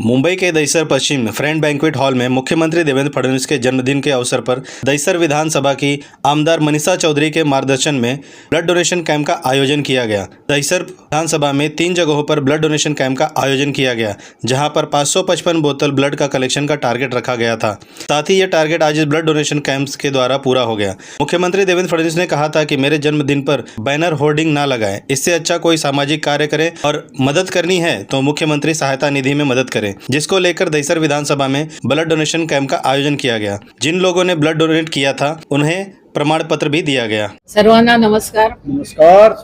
मुंबई के दहिसर पश्चिम friend banquet hall में मुख्यमंत्री देवेंद्र फडणवीस के जन्मदिन के अवसर पर दहिसर विधानसभा की आमदार मनीषा चौधरी के मार्गदर्शन में ब्लड डोनेशन कैंप का आयोजन किया गया। दहिसर विधानसभा में 3 जगहों पर ब्लड डोनेशन कैंप का आयोजन किया गया, जहां पर 555 बोतल ब्लड का कलेक्शन का टारगेट रखा गया था। साथ ही ये टारगेट आज इस ब्लड डोनेशन कैंप्स के द्वारा पूरा हो गया। मुख्यमंत्री देवेंद्र फडणवीस ने कहा था कि मेरे जन्मदिन पर बैनर होर्डिंग ना लगाएं, इससे अच्छा कोई सामाजिक कार्य करें और मदद करनी है तो मुख्यमंत्री सहायता निधि में मदद करें, जिसको लेकर दहिसर विधानसभा में ब्लड डोनेशन कैंप का आयोजन किया गया। जिन लोगों ने ब्लड डोनेट किया था उन्हें प्रमाण पत्र भी दिया गया। सर्वांना नमस्कार। नमस्कार।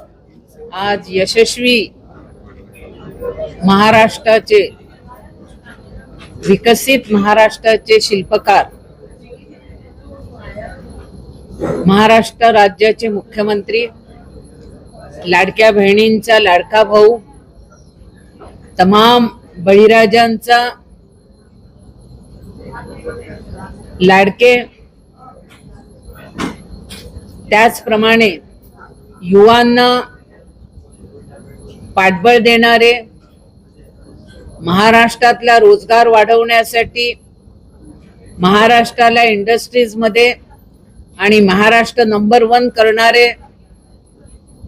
आज यशस्वी महाराष्ट्राचे विकसित महाराष्ट्राचे शिल्पकार, महाराष्ट्र राज्याचे मुख्यमंत्री, लाडक्या बहिणींचा लाडका भाऊ, तमाम बळीराजांचा लाडके, त्याचप्रमाणे युवांना पाठबळ देणारे, महाराष्ट्रातला रोजगार वाढवण्यासाठी महाराष्ट्राला इंडस्ट्रीज मध्ये आणि महाराष्ट्र नंबर 1 करणारे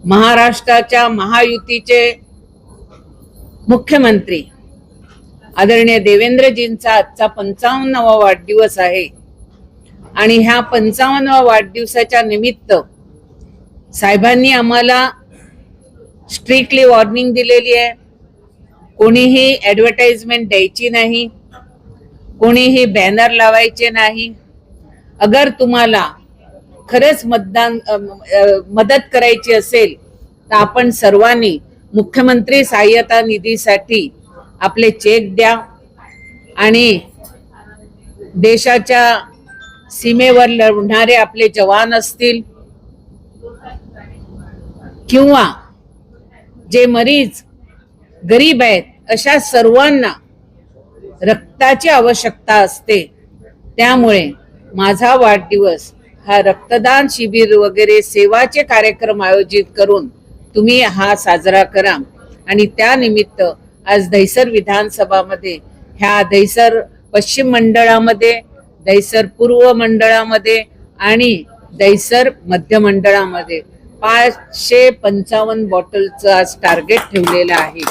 महाराष्ट्राच्या महायुतीचे मुख्यमंत्री आदरणीय देवेंद्रजींचा आजचा 55वा वाढदिवस आहे। आणि ह्या 55व्या वाढदिवसाच्या निमित्त साहेबांनी आम्हाला स्ट्रिक्टली वॉर्निंग दिलेली आहे, कोणीही ऍडव्हर्टाइजमेंट द्यायची नाही, कोणीही बॅनर लावायचे नाही। अगर तुम्हाला खरंच मदत करायची असेल तर आपण सर्वांनी मुख्यमंत्री सहाय्यता निधीसाठी आपले चेक द्या आणि देशाच्या सीमेवर लढणारे आपले जवान असतील किंवा जे मरीज गरीब आहेत अशा सर्वांना रक्ताची आवश्यकता असते। त्यामुळे माझा वाढदिवस हा रक्तदान शिबिर वगैरे सेवाचे कार्यक्रम आयोजित करून तुम्ही हा साजरा करा। आणि त्यानिमित्त आज दहिसर विधानसभामध्ये ह्या दहिसर पश्चिम मंडळामध्ये, दहिसर पूर्व मंडळामध्ये आणि दहिसर मध्य मंडळामध्ये 555 बॉटलचं आज टार्गेट ठेवलेलं आहे।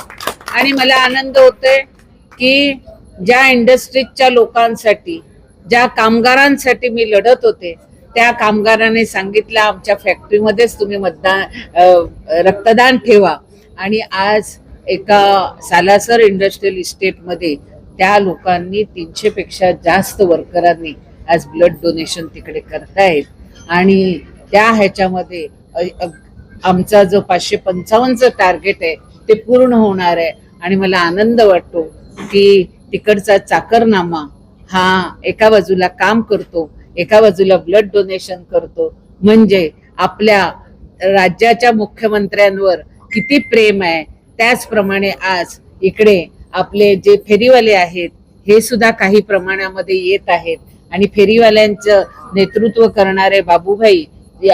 आणि मला आनंद होतोय की ज्या इंडस्ट्रीजच्या लोकांसाठी, ज्या कामगारांसाठी मी लढत होते, त्या कामगारांनी सांगितलं आमच्या फॅक्टरीमध्येच तुम्ही रक्तदान ठेवा। आणि आज एका सालासर इंडस्ट्रियल इस्टेटमध्ये त्या लोकांनी 300 पेक्षा जास्त वर्करांनी आज ब्लड डोनेशन तिकडे करतायत। आणि त्या ह्याच्यामध्ये आमचा जो 555चं टार्गेट आहे ते पूर्ण होणार आहे। आणि मला आनंद वाटतो की तिकडचा चाकरनामा हा एका बाजूला काम करतो, एका बाजूला ब्लड डोनेशन करतो, म्हणजे आपल्या राज्याच्या मुख्यमंत्र्यांवर किती प्रेम आहे। त्याचप्रमाणे आज इकडे आपले जे फेरीवाले आहेत हे सुद्धा काही प्रमाणामध्ये येत आहेत। आणि फेरीवाल्यांचं नेतृत्व करणारे बाबूभाई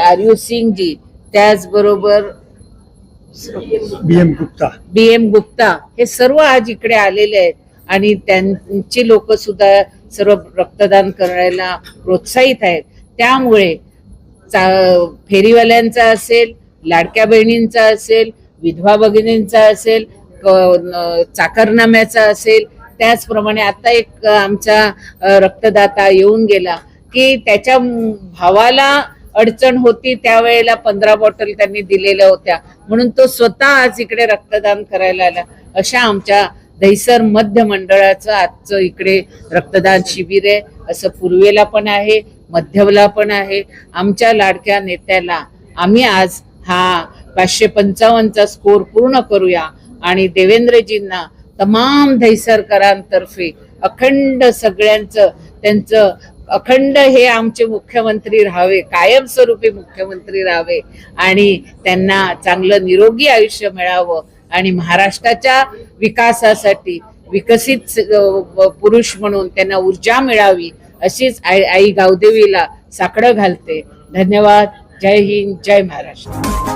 आर्यू सिंग जी, त्याचबरोबर बीएम गुप्ता हे सर्व आज इकडे आलेले आहेत। आणि त्यांची लोक सुद्धा सर्व रक्तदान करायला प्रोत्साहित आहेत। त्यामुळे फेरीवाल्यांचा असेल, लाडक्या बहिणींचा असेल, विधवा भगिनींचा असेल, चाकरनाम्याचा असेल, त्याचप्रमाणे आता एक आमचा रक्तदाता येऊन गेला की त्याच्या भावाला अडचण होती, त्यावेळेला 15 बॉटल त्यांनी दिलेल्या होत्या, म्हणून तो स्वतः आज इकडे रक्तदान करायला आला। अशा आमच्या दहिसर मध्य मंडळाचं आजचं इकडे रक्तदान शिबिर आहे। असं पूर्वेला पण आहे, मध्यला पण आहे। आमच्या लाडक्या नेत्याला आम्ही आज हा 555चा स्कोर पूर्ण करूया आणि देवेंद्रजींना तमाम दहिसरकरांतर्फे अखंड सगळ्यांचं त्यांचं अखंड हे आमचे मुख्यमंत्री राहावे, कायमस्वरूपी मुख्यमंत्री राहावे आणि त्यांना चांगलं निरोगी आयुष्य मिळावं आणि महाराष्ट्राच्या विकासासाठी विकसित पुरुष म्हणून त्यांना ऊर्जा मिळावी, अशीच आई गावदेवीला साकडं घालते। धन्यवाद। जय हिंद, जय महाराष्ट्र।